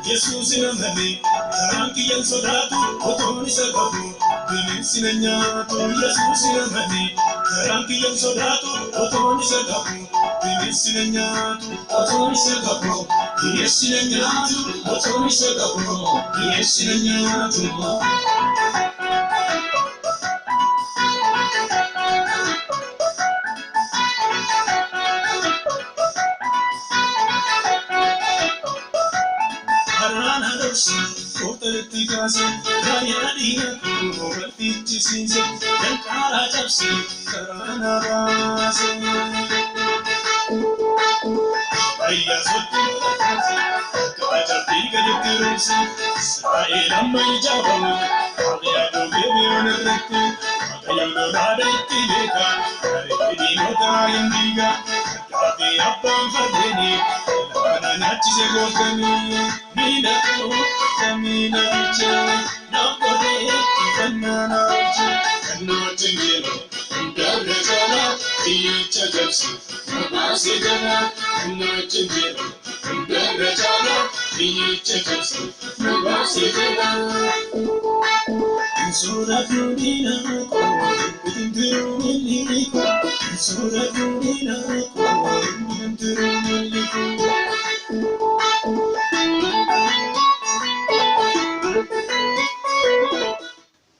Jesus in a money, Ranky and Sodatu, Otoni Sagabu, Peninsula to Jesus in a money, Ranky and Sodatu, Otoni Sagabu, Peninsula to Otoni Sagabu, yes in a Yatu, Otoni Sagabu, yes in a Yatu.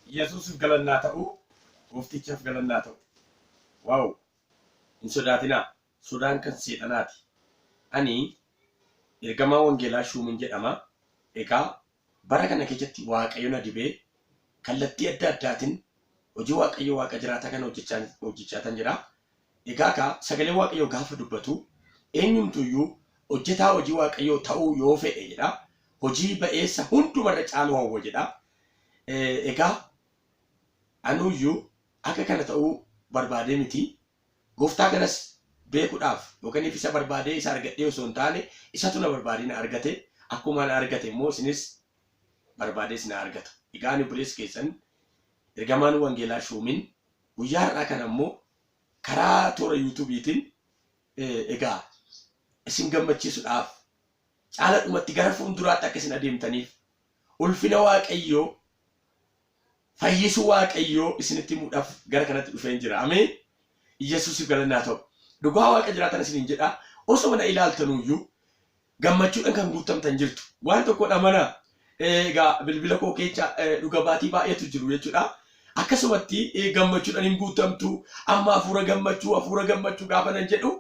Yesus galanna ta'u gooftichaaf galanna ta'u waaw hin sodaatina sodaan kan seexanaati ani ergamaa wangeelaa Shumin jedhama egaa bara kana keessatti waaqayyo na dibee kallattii adda addaatiin hojii waaqayyo waaqa jiraata kana hojjechaatan jira egaa ka sagalee waaqayyo gaafa dubbatu eenyumtuyyuu hojjetaa hojii waaqayyo ta'uu yoo fedhe jedha hojii ba'eessa hundumarra caalu hawwa jedha egaa anuyyuu akka kana ta'uu barbaadee miti gooftaa ganas beekuudhaaf yookaan isa barbaadee isa argadhee osoo hin taane isatu na barbaadee na argate akkuma na argate immoo isinis barbaadee na argatu egaa ani bulees keessan ergamaan wangeelaa Shumin guyyaa har'aa kana immoo karaa toora yuutuubiitiin egaa isin gammachiisuudhaaf caala dhumatti gara fuulduraatti akka isin adeemtaniif ulfina waaqayyoo fayyisu waaqayyoo isinitti muudhaaf gara kanatti dhufeen jira ameen Yesuus galanna ta'u dhugaa waaqa jiraatan isinin jedha osoo mana ilaaltanuyyuu gammachuudhaan kan guutamtan jirtu waan tokkodha mana egaa bilbila koo keessa dhuga baatii baay'eetu jiru jechuudha akkasumatti gammachuudhaan hin guutamtu amma hafuura gammachuu gaafa nan jedhu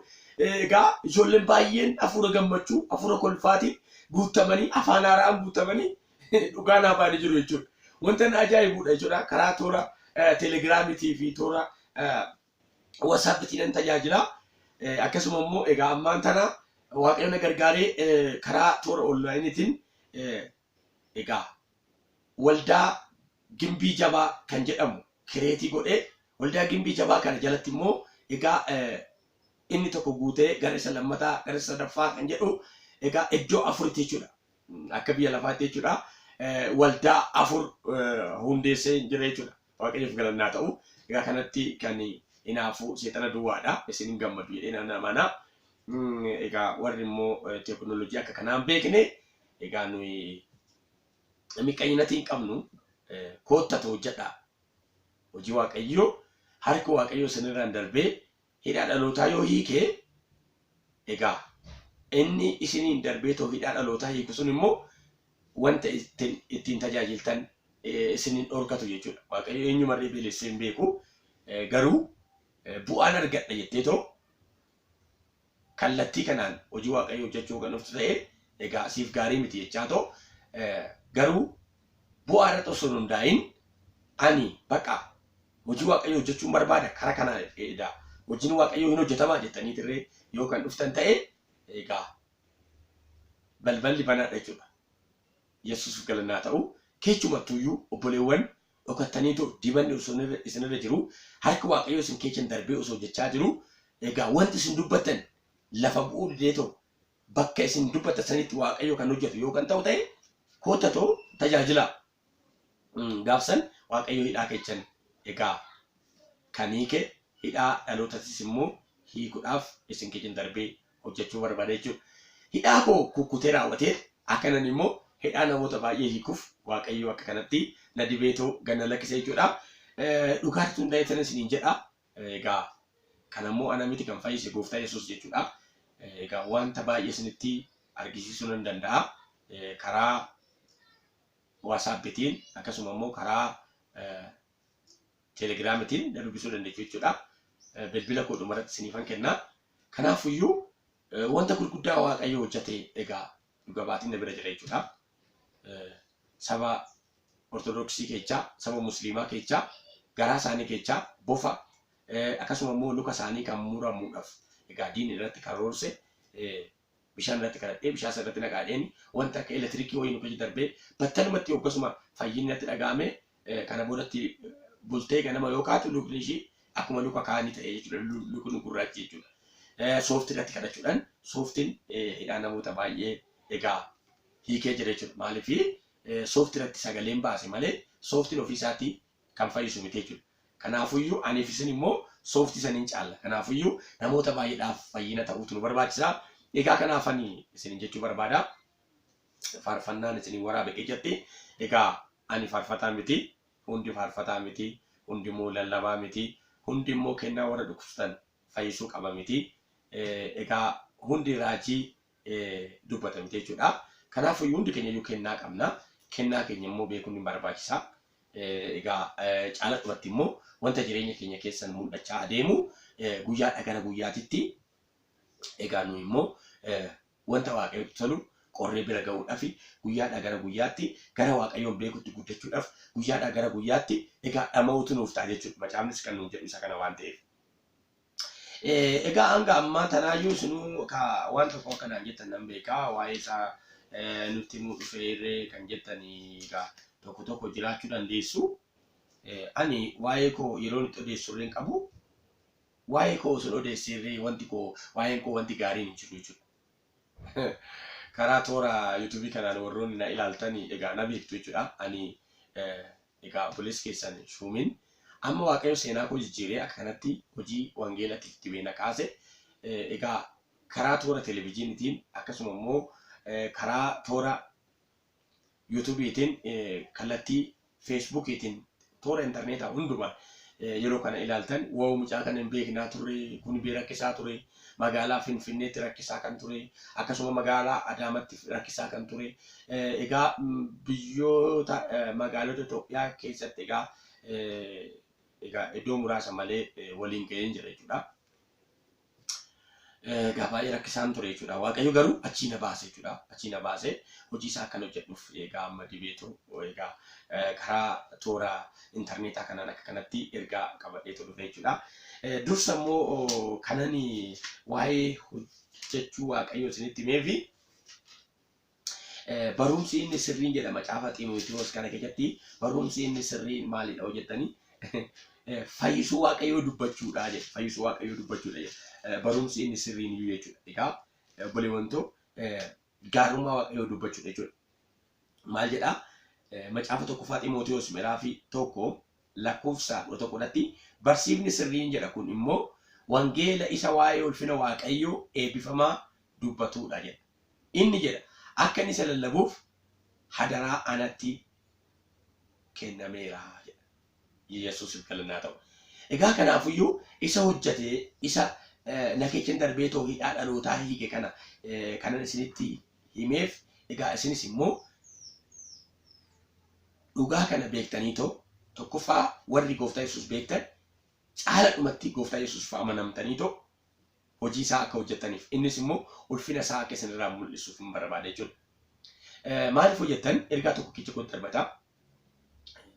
egaa ijoolleen baay'een hafuura gammachuu hafuura kolfaatiin guutamanii afaan haaraan guutamanii dhugaa naa baanii jiru jechuudha wanta ajaa'ibuudha jechuudha karaa toora telegiraamiitii fi toora WhatsAppitiin tajaajila akkasuma immoo egaa ammaan tana waaqayyo na gargaaree karaa toora onlaayiniitiin egaa waldaa gimbii jabaa kan jedhamu kireetii godhee waldaa gimbii jabaa kana jalatti immoo egaa inni tokko guutee gara isa lammataa gara isa sadaffaa kan jedhu egaa iddoo afuritti jechuudha akka biyya lafaatti jechuudha waldaa afur hundeessee jira jechuudha waaqayyoof galanna ta'u egaa kanatti kan inaafu seexana duwwaadha isin gammadu jedhee nana mana egaa warri immoo teekinooloojii akka kanaan beekne egaa nuyi miqayyinatiin qabnu koottatu hojjedha hojii waaqayyoo harka waaqayyoo sanirraan darbee hidhaa dhalootaa yoo hiikee egaa inni isiniin darbee too hidhaa dhalootaa hiiku sun immoo wanta ittiin tajaajiltan isiniin dhorkatu jechuudha waaqayyo eenyumarree beelessee hin beeku garuu bu'aan argadha jettee too kallattii kanaan hojii waaqayyo hojjechuu kan dhuftu ta'e egaa siif gaarii miti jechaa too garuu bu'aa irratti osoo hundaa'in ani baqa hojii waaqayyo hojjechuun barbaada karaa kanaan edha hojiin waaqayyo hin hojjetamaa jettanii tirree yoo kan dhuftan ta'e egaa balballi banaadha jechuudha Yesuus galannaa ta'u keechumattuyyuu obboleewwan dhokattaniitu dibanni isinirra jiru harka waaqayyoo isin keechan darbee osoo jechaa jiru egaa wanti isin dubbattan lafa bu'uu dideetoo bakka isin dubbatta sanitti waaqayyoo kan hojjetu yoo kan ta'u ta'e kootatoo tajaajila gaafsan waaqayyoo hidhaa keechan egaa kan hiike hidhaa dhalootatis immoo hiikuudhaaf isin keechan darbee hojjechuu barbaada jechuudha. Hidhaa koo kukkutee raawwatee akkanan immoo hidhaa namoota baay'ee hiikuuf waaqayyoo akka kanatti na dibeetoo ganna lakkisee jechuudha. Dhugaatti hundaa'eetan isiniin jedha. Egaa kanammoo ana miti kan fayyise gooftaa Yesuus jechuudha. Egaa wanta baay'ee isinitti argisiisuu nan danda'a. Karaa WhatsAppitiin akkasuma immoo karaa Telegiraamitiin na dubbisuu dandeessu jechuudha. Bilbila koo dhumarratti isiniifan kenna. Kanaafiyyuu wanta gurguddaa waaqayyoo hojjete egaa dhuga baatiin na bira jira jechuudha. Saba Ortodoksii keechaa, saba Musliimaa keechaa, garaa isaanii keechaa bofa akkasuma immoo luka isaanii kan muramuudhaaf egaa diin irratti karoorse bishaan irratti kadhadhee bishaan irratti naqaadheen wanta akka elektiriikii wayii nuti darbee battalumatti akkasuma fayyinni irratti dhaga'ame kana boodatti bultee ganama yoo kaatu lukni ishii akkuma luka kaanii ta'e jechuudha. Lukni gurraachi jechuudha. Sooftii irratti kadhachuudhaan sooftiin hidhaa namoota baay'ee egaa hiikee jira jechuudha. Maaliif sooftii irratti sagaleen baase malee sooftiin ofii isaatii kan fayyisu miti jechuudha. Kanaafiyyuu aniif isin immoo sooftii saniin caalla. Kanaafiyyuu namoota baay'eedhaaf fayyina ta'uutu nu barbaachisa. Egaa kanaafanii isin jechuu barbaada. Faarfannaan isin waraabe jetti. Egaa ani faarfataa miti, hundi faarfataa miti, hundi immoo lallabaa miti, hundi immoo kennaa warra dhukkubsatan fayyisuu qaba miti. Egaa hundi raajii dubbata miti jechuudha. Kanaafuu hundi keenya iyyuu kennaa qabna. Kennaa keenya immoo beekuun ni barbaachisa. Egaa caalatti immoo wanta jireenya keenya keessan mul'achaa adeemu guyyaadhaa gara guyyaatitti egaa nu immoo wanta waaqayyotti tolu qorree bira ga'uudhaaf guyyaadhaa gara guyyaatti gara waaqayyoon beekutti guddachuudhaaf guyyaadhaa gara guyyaatti egaa dhama'uutu nuuf ta'a jechuudha. Macaafnis kan nuun jedhu isa kana waan ta'eef. Egaa hanga ammaa tanaayyuu isinuu waan tokko akkanaan jettan nan beekaa waa'ee isaa nutti himuu dhufeerree kan jettanii egaa tokko tokko jiraachuu dandeessu. Ani waa'ee koo yeroo itti odeessu illee qabu. Waa'ee koo osoo odeesseerree waa'een koo wanti gaariin hin jiru jechuudha. Karaa toora YouTube kanaan warroonni na ilaaltanii egaa na beektu jechuudha. Ani egaa obboleessi keessan Shumin amma waaqayyo seenaa koo jijjiiree akka kanatti hojii wangeelatiif dhibee na kaase. Egaa karaa toora televezyiiniitiin akkasuma immoo karaa toora YouTube'itiin kallattii Facebook'itiin toora intarneetaa hundumaa yeroo kana ilaaltan waa'ee mucaa kana hin beeknaa turre kun biyya rakkisaa ture magaalaa Finfinneetti rakkisaa kan ture akkasuma magaalaa Adaamaatti rakkisaa kan ture egaa biyyoota magaalota Itoophiyaa keessatti egaa iddoo muraasa malee waliin ga'een jira jechuudha. Egaa baay'ee rakkisaan ture jechuudha. Waaqayyo garuu achii na baase jechuudha. Achii na baase hojii isaa kan hojjedhuuf egaa amma dibeetu egaa karaa toora intarneetaa kanaan akka kanatti ergaa qabadheetu dhufe jechuudha. Dursa immoo kanani waa'ee hojjechuu waaqayyo isinitti himee fi barumsi inni sirriin jedha macaafa Xiimotewos kana keessatti barumsi inni sirriin maalidha hojjettanii fayyisuu waaqayyoo dubbachuudha jedha. Fayyisuu waaqayyoo dubbachuudha jedha. Barumsi inni sirriin iyyuu jechuudha. Egaa obboleewwantoo gaarummaa waaqayyoo dubbachuudha jechuudha. Maal jedhaa? Macaafa tokkoffaa Xiimotewos Miraafii 1 lakkoofsa 11tti barsiifni sirriin jedha kun immoo wangeela isa waa'ee ulfina waaqayyoo eebbifamaa dubbatuudha jedha. Inni jedha akka inni isa lallabuuf hadaraa anatti kennameera jedha. Yesuus galannaa ta'u. Egaa kanaafiyyuu isa hojjatee isa nakeechan darbee too hidhaa dhalootaa hiike kana kanan isinitti himeef egaa isinis immoo dhugaa kana beektanii tokkoffaa warri gooftaa Yesuus beektan caala dhumatti gooftaa Yesuus amanamtanii hojii isaa akka hojjettaniif innis immoo ulfina isaa akka isinirraa mul'isuuf hin barbaade jechuudha. Maaliif hojjettan ergaa tokko kicha kun darbataa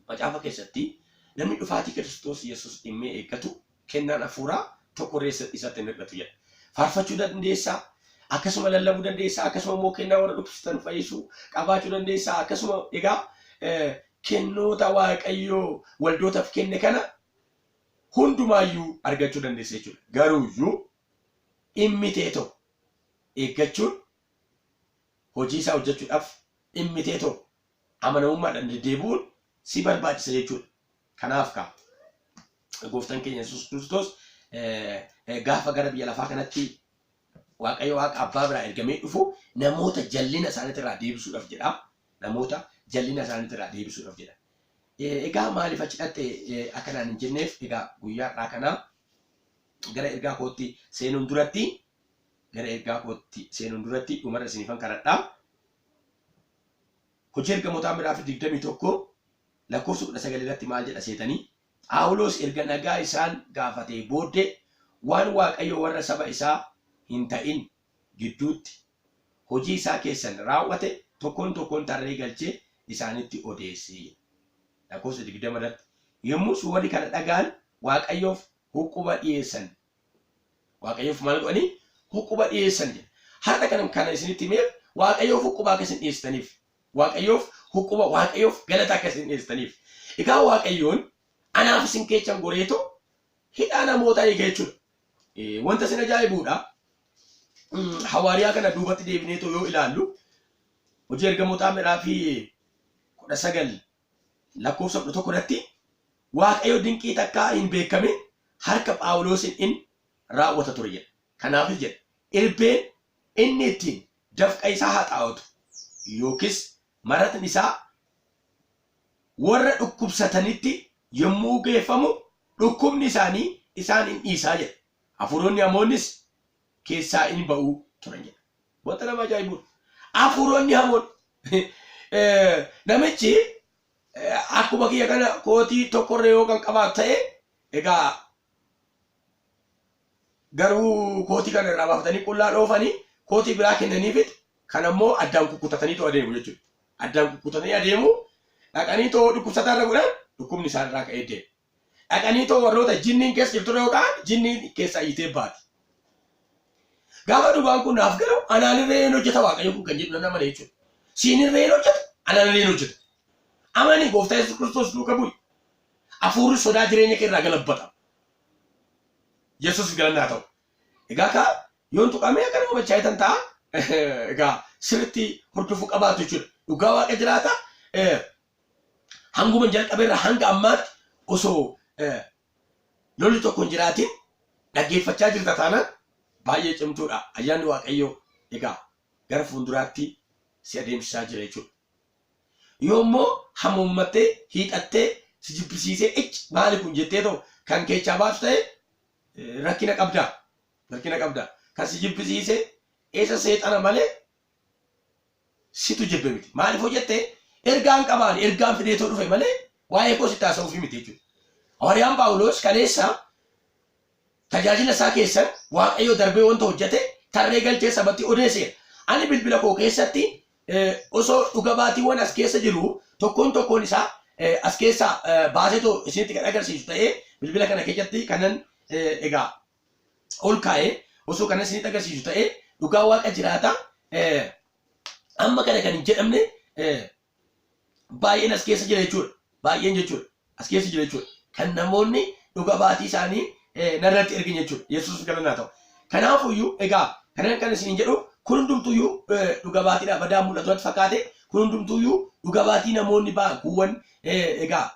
macaafa keessatti namni dhufaatii Kiristoos Yesuus dhimmee eeggatu kennaan hafuuraa tokko reessa isatti hir'atu jedha. Faarfachuu dandeessaa, akkasuma lallabuu dandeessaa, akkasuma immoo kennaa warra dhukkubsatan fayyisuu qabaachuu dandeessaa, akkasuma egaa kennoota waaqayyoo waldootaaf kenne kana hundumaayyuu argachuu dandeessa jechuudha. Garuuyyuu immiteetoo eeggachuun hojii isaa hojjechuudhaaf immiteetoo amanamummaadhaan deddeebi'uun si barbaachisa jechuudha. Kanaaf gooftaan keenya Yesuus Kiristoos gaafa gara biyya lafaa kanatti waaqayyo waaqa abbaa biraa ergamee dhufu namoota jallina isaaniitirraa deebisuudhaaf jedha. Namoota jallina isaaniitirraa deebisuudhaaf jedha. Egaa maaliif achi dhatte akkanaan hin jenneef egaa guyyaadhaa kanaa gara ergaa kootti seenuun duratti dhumarra isiniifan kadhadhaa. Hojii ergamootaa midhaaf 21 lakkoofsa 19 irratti maal jedha seetanii Phaawulos erga nagaa isaan gaafatee booddee waan waaqayyo warra saba isaa hin ta'in gidduutti hojii isaa keessan raawwate tokkoon tarree galchee isaanitti odeesse. Lakkoofsa 20 irratti yommus warri kana dhagaan waaqayyoof huquba dhiyeessan. Waaqayyoof maal godhanii huquba dhiyeessan jedha. Har'a kana isinitti himeef waaqayyoof huquba akka isin dhiyeessitaniif, waaqayyoof huquba, waaqayyoof galata akka isin dhiyeessitaniif. Egaa waaqayyoon anaaf isin keechan goreeto hidhaa namootaa eega jechuudha. Wanta isin ajaa'ibuudha. Hawaariyaa kana duubatti deebineetoo yoo ilaallu hojii ergamootaa midhaaf 19 lakkoofsa 11 irratti waaqayyo dinqii takkaa hin beekamin harka Phaawulosin in raawwata ture jedha. Kanaafis jedha irbeen inni ittiin dafqa isaa haxaa'atu yookiis maratni isaa warra dhukkubsatanitti yommuu geeffamu dhukkubni isaanii isaan hin dhiisaa jedha. Hafuuronni hamoonnis keessaa in ba'uu turan jedha. Wanta nama ajaa'ibuudha. Hafuuronni hamoon namichi akkuma kiyya kana kootii tokkorra yoo kan qabaatu ta'e egaa garuu kootii kana irraa baafatanii qullaa dhoofanii kootii biraa kennaniifit kan ammoo addaan kukkutatanii too adeemu jechuudha. Addaan kukkutatanii adeemu dhaqanii too dhukkubsataa irra godhan dhukkubni isaan irraa ka'ee deemu. Dhaqanii too warroota jinniin keessa jirtu yoo ta'an jinniin keessa hiitee baati. Gaafa dhugaan kun naaf galu anaalirree hin hojjeta waaqayyo kun kan jedhu nama jechuudha. Siinirree hin hojjetu anaalirree hin hojjetu. Amani gooftaa Yesuus Kiristoos duuka bu'i. Hafuurri sodaa jireenya kee irraa galabbata. Yesuus galannaa ta'u. Egaa yoon tuqamee akka nama bachaayitan ta'a. Egaa sirriitti hordofuu qabaatu jechuudha. Dhugaa waaqa jiraata. Hanguma jalqabeerra hanga ammaatti osoo lolli tokko hin jiraatin dhaggeeffachaa jirta taanaan baay'ee cimtuudha. Ayyaanni waaqayyoo egaa gara fuulduraatti si adeemsisaa jira jechuudha. Yoommoo hamuummattee hiixattee si jibbisiisee maali kun jettee ta'u kan keechaa baatu ta'e rakkina qabda. Kan si jibbisiisee eessa seexana malee situ jibbe miti. Maaliif hojjettee ergaan qabaan ergaan fideetoo dhufe malee waa'ee koo sitti haasa'uuf miti jechuudha. Hawaariyaan Phaawulos kaleessa tajaajila isaa keessan waaqayyo darbee wanta hojjete tarree galchee sabatti odeesse. Ani bilbila koo keessatti osoo dhuga baatiiwwan as keessa jiru tokkoon isaa as keessa baaseetoo isinitti kan agarsiisu ta'ee bilbila kana keessatti kanan egaa ol kaa'ee osoo kanan isinitti agarsiisu ta'ee dhugaa waaqa jiraata amma kana kan hin jedhamne baay'een as keessa jira jechuudha. Baay'een jechuudha as keessa jira jechuudha. Kan namoonni dhuga baatii isaanii narratti ergin jechuudha. Yesuus galannaa ta'u. Kanaafuyyuu egaa kanan kan isin jedhu kun hundumtuyyuu dhuga baatiidha badaa mul'atu fakkaate kun hundumtuyyuu dhuga baatii namoonni ba'an kuuwwan egaa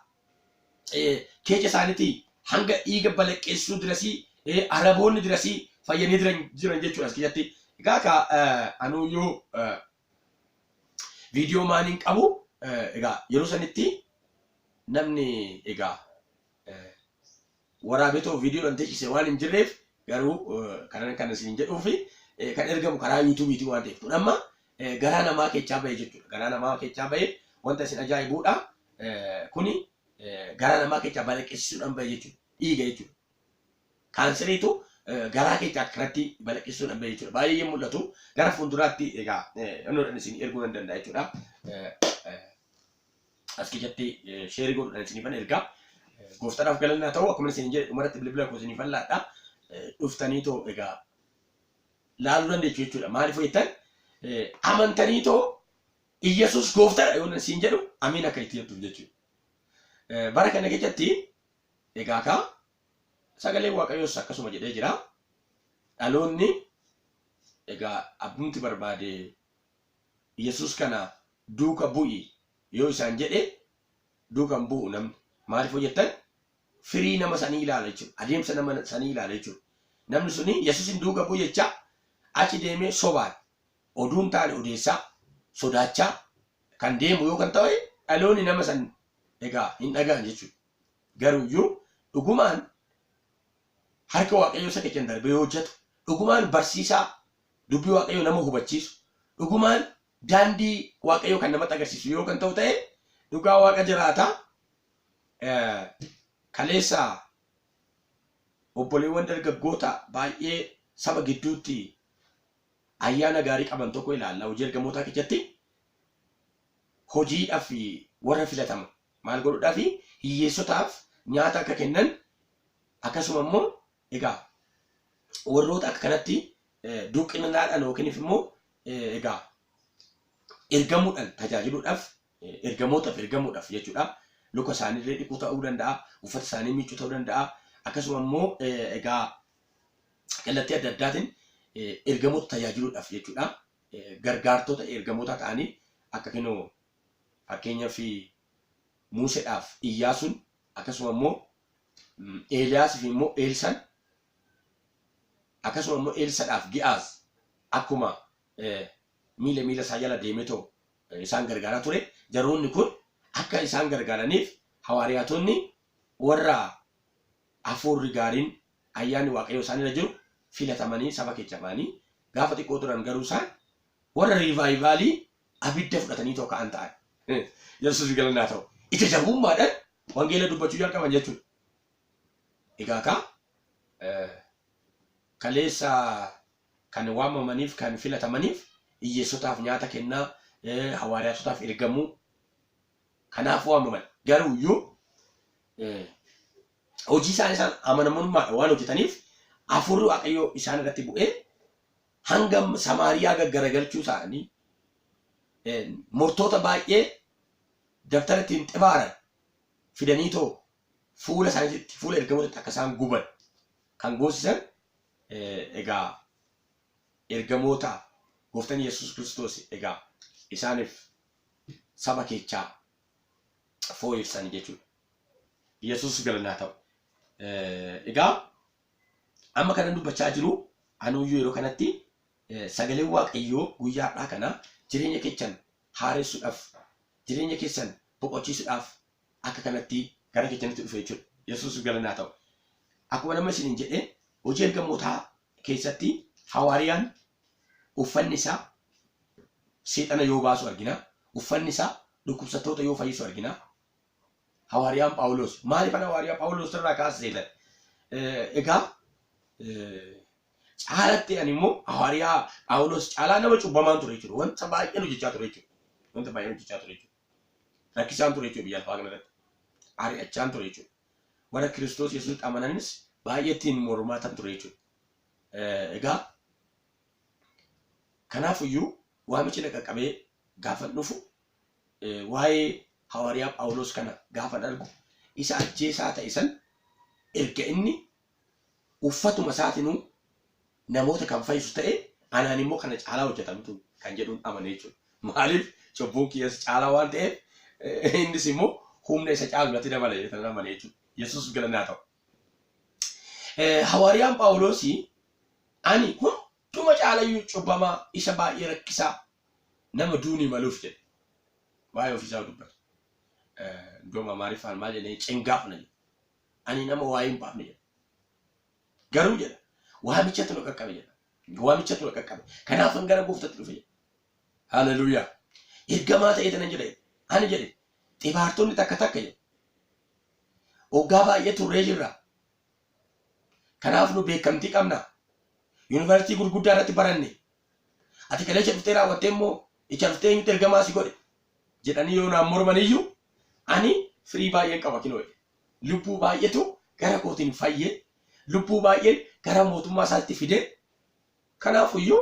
keecha isaaniitii hanga dhiiga balaqqeessuu dirasii araboonni dirasii fayyanii jiran jechuudha as keessatti. Egaa anuyyuu viidiyoo maaniin qabu egaa yeroo sanitti namni egaa waraabetoo viidiyoo dhaan teessise waan hin jirreef garuu kan isin jedhuufi kan ergamu karaa yuutuubiitii waan ta'eef kun amma garaa namaa keechaa bahee jechuudha. Garaa namaa keechaa bahee wanta isin ajaa'ibuudha. Kuni garaa namaa keechaa balaqqeessisuudhaan bahee jechuudha. Dhiiga jechuudha. Kaanseriitu garaa keechaa akkanatti balaqqeessisuudhaan bahee jechuudha. Baay'ee mul'atu. Gara fuulduraatti egaa annoodhaan isin erguu nan danda'a jechuudha. As keessatti sheerii godhuudhaan isinifan ergaa. Gooftaadhaaf galannaa ta'u akkuma isin jedhe dhumarratti bilbila koo isinifan laadhaa. Dhuftanii too egaa laaluu dandeechu jechuudha. Maaliif jettan amantanii too Iyesuus gooftaadha yoo siin jedhu amiin akka itti jettuuf jechuudha. Bara kana keessatti egaa kaa sagalee Waaqayyoos akkasuma jedhee jira. Dhaloonni egaa abbumti barbaade Iyesuus kana duuka bu'i yoo isaan jedhe duukan bu'u namni. Maaliif jettan firii nama sanii ilaala jechuudha. Adeemsa nama sanii ilaala jechuudha. Namni suni Yesuusin duuka bu'u jecha achi deemee sobaan oduun taane odeessaa sodaachaa kan deemu yoo kan ta'e dhaloonni nama san egaa hin dhaga'an jechuudha. Garuuyyuu dhugumaan harka Waaqayyoo isa keessa darbee hojjetu, dhugumaan barsiisaa dubbii Waaqayyoo nama hubachiisu, dhugumaan daandii Waaqayyoo kan namatti agarsiisu yoo kan ta'u ta'e dhugaa Waaqa jiraataa kaleessa obboleewwan dargaggoota baay'ee saba gidduutti ayyaana gaarii qaban tokko ilaalla. Hojii ergamootaa keessatti hojiidhaaf warra filataman maal godhuudhaaf hiyyeessotaaf nyaata akka kennan akkasuma immoo egaa warroota akka kanatti duuqqinaadhaan yookiin immoo egaa ergamuudhaan tajaajiluudhaaf ergamuudhaaf jechuudha. Luka isaanii illee dhiquu ta'uu danda'a, uffata isaanii miicuu ta'uu danda'a. Akkasuma immoo egaa kallattii adda addaatiin ergamoota tajaajiluudhaaf jechuudha. Gargaartota ergamoota ta'anii akka kennu fakkeenyaaf Museedhaaf Iyyaasuun akkasuma immoo Eeliyaasiif immoo Eelsan akkasuma immoo Eelsadhaaf Gi'aaz akkuma miila isaa jala deemee ta'u isaan gargaaraa ture. Jaroonni kun akka isaan gargaaraniif hawaariyaatonni warra hafuurri gaariin ayyaanni Waaqayyoo isaanirra jiru filatamanii saba keessa ba'anii gaafa xiqqoo turan garuu isaan warra riivaayivaalii abidda fudhatanii too ka'an ta'an. Yesuus galannaa ta'u. Ija jabummaadhaan wangeela dubbachuu jalqaban jechuudha. Egaa kaa kaleessa kan waamamaniif kan filatamaniif hiyyeessotaaf nyaata kennaa hawaariyaatotaaf ergamuu kanaaf waamaman. Garuuyyuu hojii isaan amanamummaadhaan waan hojjetaniif hafuurri Waaqayyoo isaan irratti bu'ee hangam Samaariyaa gaggaragalchuu isaanii mortoota baay'ee daftara ittiin xibaaran fidanii too fuula isaaniitti fuula ergamootatti akka isaan guban kan goosisan egaa ergamoota gooftaan Yesuus Kiristoos egaa isaaniif saba keessaa fooyyessan jechuudha. Yesuus galannaa ta'u. Egaa amma kanan dubbachaa jiru anuyyuu yeroo kanatti sagalee Waaqayyoo guyyaadhaa kana jireenya keessan haaressuudhaaf jireenya keessan boqochiisuudhaaf akka kanatti gara keessanitti dhufe jechuudha. Yesuus galannaa ta'u. Akkuma nama isiniin jedhee hojii ergamootaa keessatti hawaariyaan uffanni isaa seexana yoo baasu argina. Uffanni isaa dhukkubsattoota yoo fayyisu argina. Hawaariyaan Phaawulos maaliif hawaariyaa Phaawulos irraa kaasee egaa caalatti ani immoo hawaariyaa Phaawulos caalaa nama cubbamaan ture jechuudha. Wanta baay'een hojjechaa ture jechuudha. Rakkisaan ture jechuudha biyya lafaa kanarratti. Ari'achaan ture jechuudha. Warra Kiristoos Yesuus amananis baay'eetiin mormaatan ture jechuudha. Egaa kanaafiyyuu waamichi na qaqqabee gaafa dhufu waa'ee hawaariyaa Phaawulos kana gaafa argu isa ajjeesaa ta'e san erga inni uffatuma isaatinuu namoota kan fayyisu ta'e anaan immoo kana caalaa hojjetamtu kan jedhuun amane jechuudha. Maaliif cubbuun kiyyaas caalaa waan ta'eef innis immoo humna isa caalumatti dabale jechuudha amane jechuudha. Yesuus galannaa ta'u. Hawaariyaan Phaawulos ani hunduma caalayyuu cubbamaa isa baay'ee rakkisaa nama duunii maluuf jedhe. Waa'ee ofiisaa dubbata. Dooma maariifaan maal jedhee cingaafna jedhe. Ani nama waa'ee hin baafne jedhe. Garuu jedha waamichatu na qaqqabe jedha. Waamichatu na qaqqabe. Kanaafan gara gooftaatti dhufe jedha. Haleluuyaa. Ergamaa ta'ee tanan jedhe. Ani jedhe xibaartonni takka takka jedhe. Waggaa baay'ee turree jirra. Kanaaf nu beekamtii qabna. Yuunivarsiitii gurguddaa irratti baranne. Ati kaleessa dhuftee raawwattee immoo icha dhuftee eenyutti ergamaa si godhe jedhanii yoo naan mormaniyyuu ani firii baay'een qaba kinoo jedhe. Lubbuu baay'eetu gara kootiin fayyee lubbuu baay'een gara mootummaa isaatti fidee Kanaafuyyuu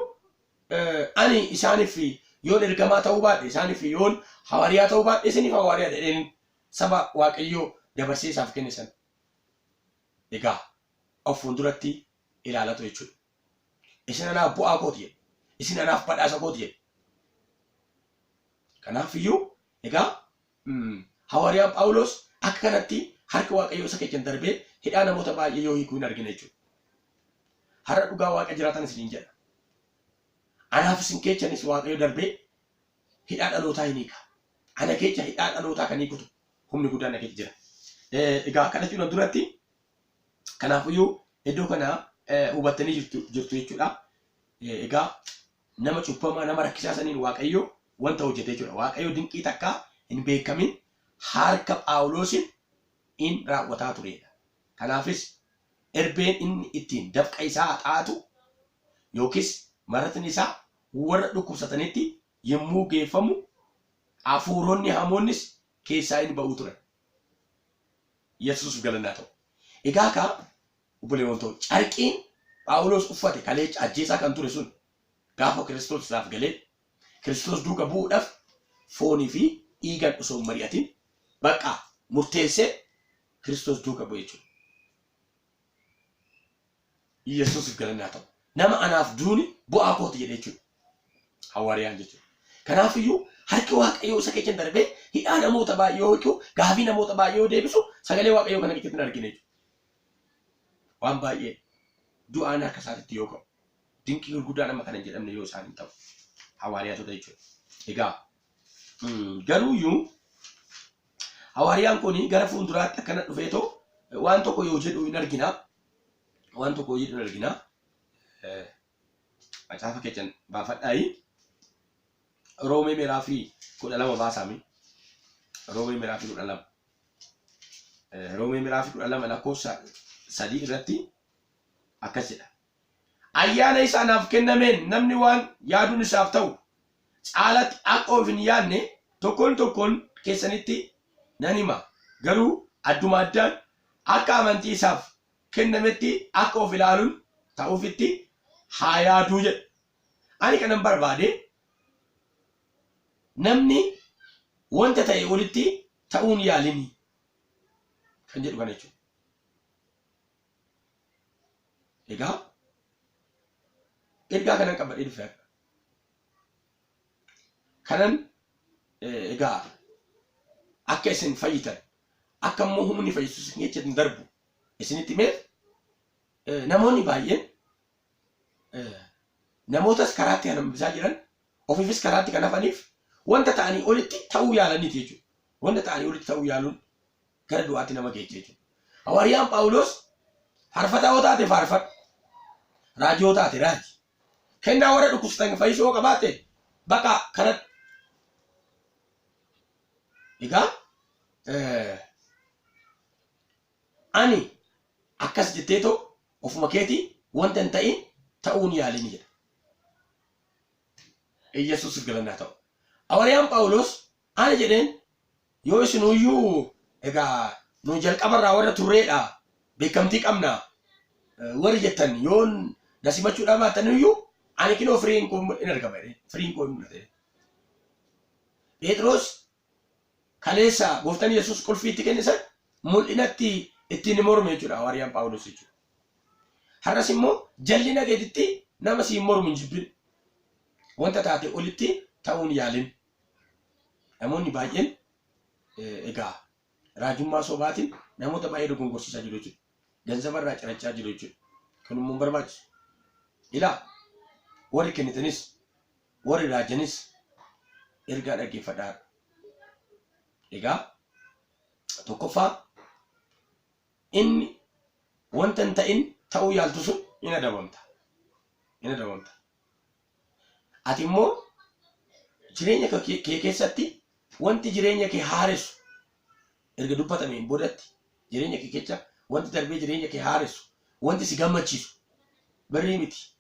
ani isaaniif yoon ergamaa ta'uu baadhe isaaniif yoon hawariyaa ta'uu baadhe isiniif hawariyaa jedheen saba Waaqayyoo dabarsee isaaf kenne san egaa of fuulduratti ilaalatu jechuudha. Isin anaaf bu'aa kooti jedhe. Isin anaaf badhaasa kooti jedhe. Kanaafiyyuu egaa hawariyaan Phaawulos akka kanatti harka Waaqayyoo isa keessa darbee hidhaa namoota baay'ee yoo hiikuu hin argine jechuudha. Har'a dhugaa Waaqa jiraatan isiniin jedha. Anaaf isin keessanis Waaqayyoo darbee hidhaa dhalootaa hin hiika. Ana keessa hidhaa dhalootaa kan hiikutu humni guddaan na keessa jira. Egaa kadhachuudhaan duratti kanaafiyyuu iddoo kana hubattanii jirtu jechuudha. Egaa nama cubbamaa nama rakkisaa saniin Waaqayyoo wanta hojjete jechuudha. Waaqayyoo dinqii takka hin beekamin harka Phaawulosin in raawwataa turedha. Kanaafis erbeen inni ittiin dafqa isaa xaatu yookiis maratni isaa warra dhukkubsatanitti yommuu geeffamu hafuuronni hamoonnis keessaa inni ba'uu turan. Yesuus galannaa ta'u. Egaa ka obboleewwan ta'u carqiin Phaawulos uffate kalee ajjeesaa kan ture sun gaafa Kiristoos isaaf galee Kiristoos duuka bu'uudhaaf foonii fi dhiigaan osoo hin mari'atin bakka murteessee Kiristoos duuka bu'e jechuudha. Yesuus galannaa ta'u. Nama anaaf duuni bu'aa kooti jedhee jechuudha. Hawaariyaan jechuudha. Kanaafiyyuu harki Waaqayyoo isa keessa darbee hidhaa namoota baay'ee yoo hiiku gaafii namoota baay'ee yoo deebisu sagalee Waaqayyoo kana keessatti hin argine jechuudha. Waan baay'ee du'aan akka isaatitti yoo ka'u dinqii gurguddaa nama kana hin jedhamne yoo isaan hin ta'u hawaariyaatota jechuudha. Egaa garuuyyuu hawaariyaan kun gara fuulduraatti akkana dhufeetoo waan tokko yoo jedhu hin argina. Waan tokko yoo jedhu hin argina. Macaafa keessan baafadhaayi. Roomee miraafii 12 baasami. Roomee miraafii 12. Roomee miraafii 12 lakkoofsa 3 irratti akkas jedha. Ayyaana isaanaaf kennameen namni waan yaaduun isaaf ta'u caalatti akka of hin yaadne tokkoon keessanitti nan hima. Garuu adduma addaan akka amantii isaaf kennametti akka of ilaaluun ta'uufitti haa yaaduu jedha. Ani kanan barbaade namni wanta ta'e walitti ta'uun yaalini kan jedhu kana jechuudha. Egaa ergaa kanan qabadhee dhufe kanan egaa akka isin fayyitan akka immoo humni fayyisu isin keessatti darbu isinitti meef namoonni baay'een namootas karaatti kan hambisaa jiran ofiifis karaatti kan hafaniif wanta ta'anii olitti ta'uu yaalaniiti jechuudha. Wanta ta'anii olitti ta'uu yaaluun gara du'aatti nama geecha jechuudha. Hawaariyaan Phaawulos faarfataa yoo taate faarfadhu. Raajii yoo taate raaji. Kennaa warra dhukkubsatan fayyisuu yoo qabaatte bakka kanatti. Egaa ani akkas jetteetoo ofuma keetii wanta hin ta'in ta'uun yaalini jedha. Yesuus galannaa ta'u. Hawaariyaan Phaawulos ani jedheen yoo isinuyyuu egaa nu jalqabarraa warra turreedha beekamtii qabna warri jettan yoon nasimachuudhaa baataniyyuu ani kinoo firiin koo hin argama jedhee firiin koo hin mul'ate. Phexros kaleessa gooftaan Yesuus qulfii itti kennisan mul'inatti ittiin morme jechuudha hawaariyaan Phaawulos jechuudha. Har'as immoo jallina keetitti nama siin mormu hin jibbin. Wanta taate olitti ta'uun yaalin. Namoonni baay'een egaa raajummaa sobaatiin namoota baay'ee dogongorsiisaa jiru jechuudha. Ganzabarraa cirachaa jiru jechuudha. Kun immoo barbaachisu. Ilaa warri kennitanis warri raajanis ergaa dhaggeeffadhaa. Egaa tokkoffaa inni wanta hin ta'in ta'uu yaaltu sun hin adabamta. Hin adabamta. Ati immoo jireenya kee keessatti wanti jireenya kee haaressu erga dubbatameen boodatti jireenya kee keessa wanti darbee jireenya kee haaressu wanti si gammachiisu barrii miti.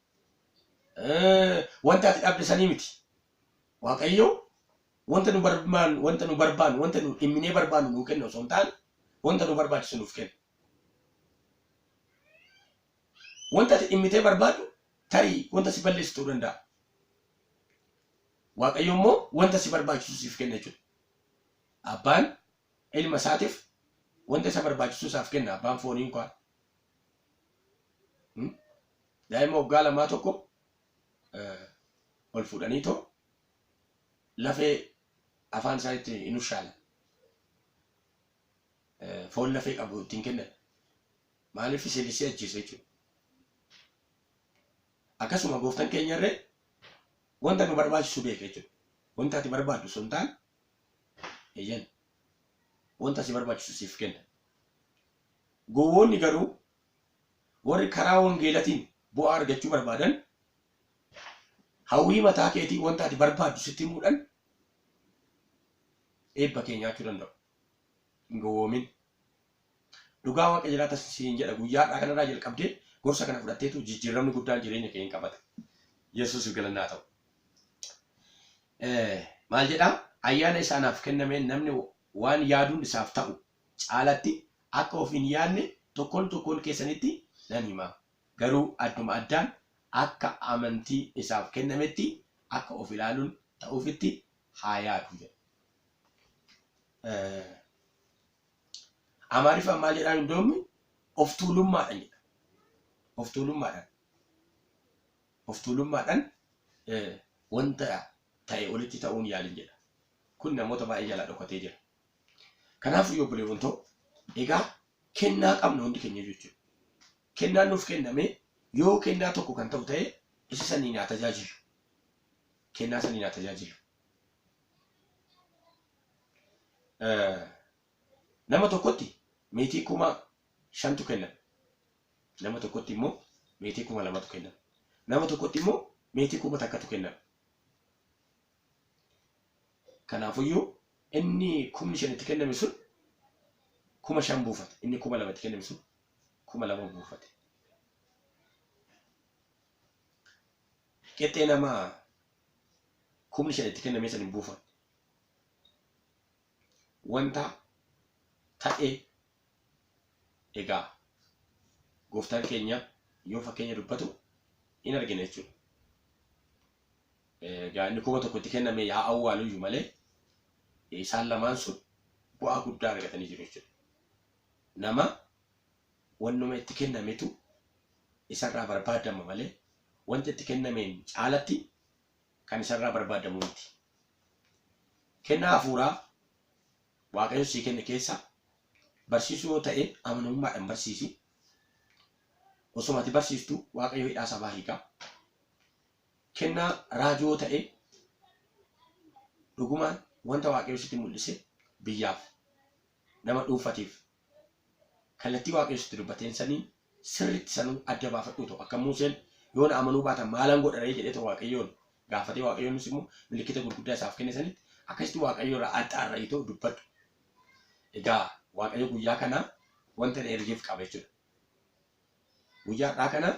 Wanta ati dhaabdisanii miti. Waaqayyo wanta nu barbaannu wanta nu dhimminee barbaannu nuu kenna osoo hin taane wanta nu barbaachisu nuuf kenna. Wanta ati dhimmitee barbaaddu tarii wanta si balleessu ta'uu danda'a. Waaqayyo immoo wanta si barbaachisu siif kenna jechuudha. Abbaan ilma isaatiif wanta isa barbaachisu isaaf kenna. Abbaan fooniin kwaa. Daa'ima waggaa lamaa tokko ol fuudhanii too lafee afaan isaatti hin ushaalan. Foon lafee qabu ittiin kennan. Maaliif iseelisee ajjeesa jechuudha. Akkasuma gooftaan keenya irree wanta nu barbaachisu beeka jechuudha. Wanta ati barbaaddu sun taane eeyyan wanta si barbaachisu siif kenna. Gowwoonni garuu warri karaa wangeelatiin bu'aa argachuu barbaadan hawwii mataa keetii wanta ati barbaaddu sitti himuudhaan eebba kee nyaachuu danda'u. Hin gowwoomin. Dhugaa Waaqa jiraata siin jedha guyyaadhaa kanarraa jalqabdee gorsa kana fudhatteetu jijjiiramni guddaan jireenya kee hin qabata. Yesuus galannaa ta'u. Maal jedhaa? Ayyaana isaanaaf kennameen namni waan yaaduun isaaf ta'u caalatti akka of hin yaadne tokkoon keessanitti nan hima. Garuu adduma addaan akka amantii isaaf kennametti akka of ilaaluun ta'uufitti haa yaadu jedha. Amaariffaan maal jedhaan hundoomni of tuulummaadhaan jedha. Of tuulummaadhaan. Of tuulummaadhaan wanta ta'e olitti ta'uun yaalin jedha. Kun namoota baay'ee jalaa dhokatee jira. Kanaafuu yoo bulee wantoo egaa kennaa qabna hundi keenya jechuudha. Kennaan nuuf kenname yoo kennaa tokko kan ta'u ta'e isa sanii naa tajaajilu. Kennaa sanii naa tajaajilu. Nama tokkotti meetii 5,000 kennama. Nama tokkotti immoo meetii 2,000 kennama. Nama tokkotti immoo meetii 1,000 kennama. Kanaafuyyuu inni 5,000 itti kenname sun 5,000 buufate. Inni 2,000 itti kenname sun 2,000 buufate. Qexxee nama 5,000 itti kenname san hin buufate. Wanta ta'e egaa gooftaan keenya yoo fakkeenya dubbatu hin argine jechuudha. Egaa inni 1,000 itti kenname yaa awwaaluyyuu malee isaan lamaan sun bu'aa guddaa argatanii jiru jechuudha. Nama wannuma itti kennametu isarraa barbaadama malee wanta itti kennameen caalatti kan isarraa barbaadamu miti. Kennaa hafuuraa Waaqayyo sii kenne keessa barsiisuu yoo ta'e amanamummaadhaan barsiisi. Osuma ati barsiistu Waaqayyo hidhaa sabaa hiika. Kennaa raajii yoo ta'e dhugumaan wanta Waaqayyo sitti mul'ise biyyaaf nama dhuunfatiif kallattii Waaqayyo sitti dubbateen sanii sirriitti sanuu adda baafadhu ta'u. Akka Museen yoo na amanuu baatan maalan godharee jedhee ta'u Waaqayyoon gaafatee Waaqayyoonnis immoo milikkita gurguddaa isaaf kenne sanitti akkasitti Waaqayyo irraa axxaarra'ii ta'u dubbadhu. Egaa Waaqayyo guyyaa kana wanta na ergeef qaba jechuudha. Guyyaadhaa kana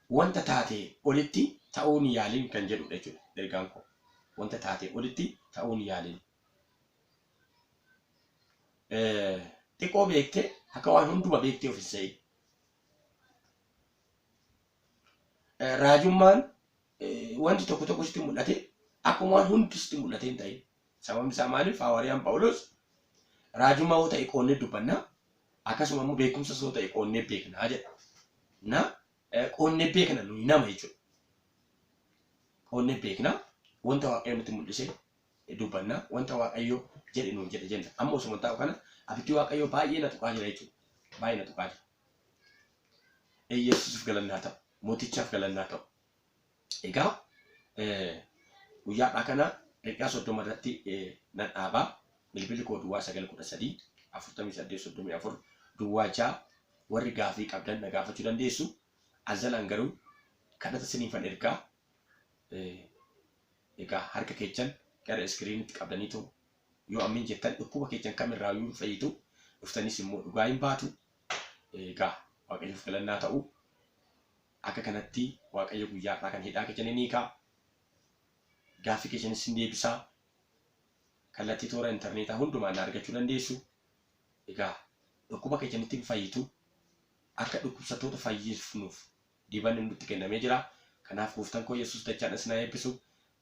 wanta taatee olitti ta'uun yaaliin kan jedhudha jechuudha ergaan koo. Wanta taatee olitti ta'uun yaaliin. Xiqqoo beektee akka waan hunduma beektee of hin se'in. Raajummaan wanti tokko sitti mul'ate akkuma waan hundi sitti mul'ate hin ta'in. Sababni isaa maaliif? Hawaariyaan Phaawulos raajummaa yoo ta'e qoonnee dubbannaa akkasuma immoo beekumsa yoo ta'e qoonnee beeknaa jedha. Na qoonnee beekna nuyi nama jechuudha. Qoonnee beeknaa wanta Waaqayyo nutti mul'ise dubbannaa wanta Waaqayyo jedhe nuun jedhe jenna. Amma osuma ta'u kana abiddi Waaqayyo baay'ee na tuqaa jira jechuudha. Baay'ee na tuqaa jira. Yesuusiif galannaa ta'u. Mootichaaf galannaa ta'u. Egaa guyyaadhaa kana Daqiiqaa 30 irratti nan dhaabaa. Bilbilli koo Duwwaa 913 48 34 Duwwaa 6 warri gaafii qabdan na gaafachuu dandeessu. Azalaan garuu kadhata isiniifan ergaa egaa harka keechan gara iskiriinitti qabdaniitu yoo ammin jettan dhukkuba keechan kamirraayyuu fayyitu dhuftanis immoo dhugaa hin baatu. Egaa Waaqayyoof galannaa ta'u. Akka kanatti Waaqayyo guyyaadhaa kan hidhaa keechan ni hiika. Gaafii keessanis hin deebisaa. Kallattii toora intarneetaa hundumaan argachuu dandeessu. Egaa dhukkuba keechanitti fayyitu akka dhukkubsattoota fayyifnuuf dibanni nutti kennamee jira. Kanaaf gooftaan koo Yesuus dachaan isin haa eebbisu.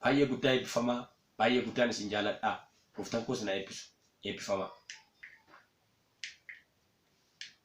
Baay'ee guddaa eebbifamaa. Baay'ee guddaan isin jaaladhaa. Gooftaan koo isin haa eebbisu. Eebbifamaa.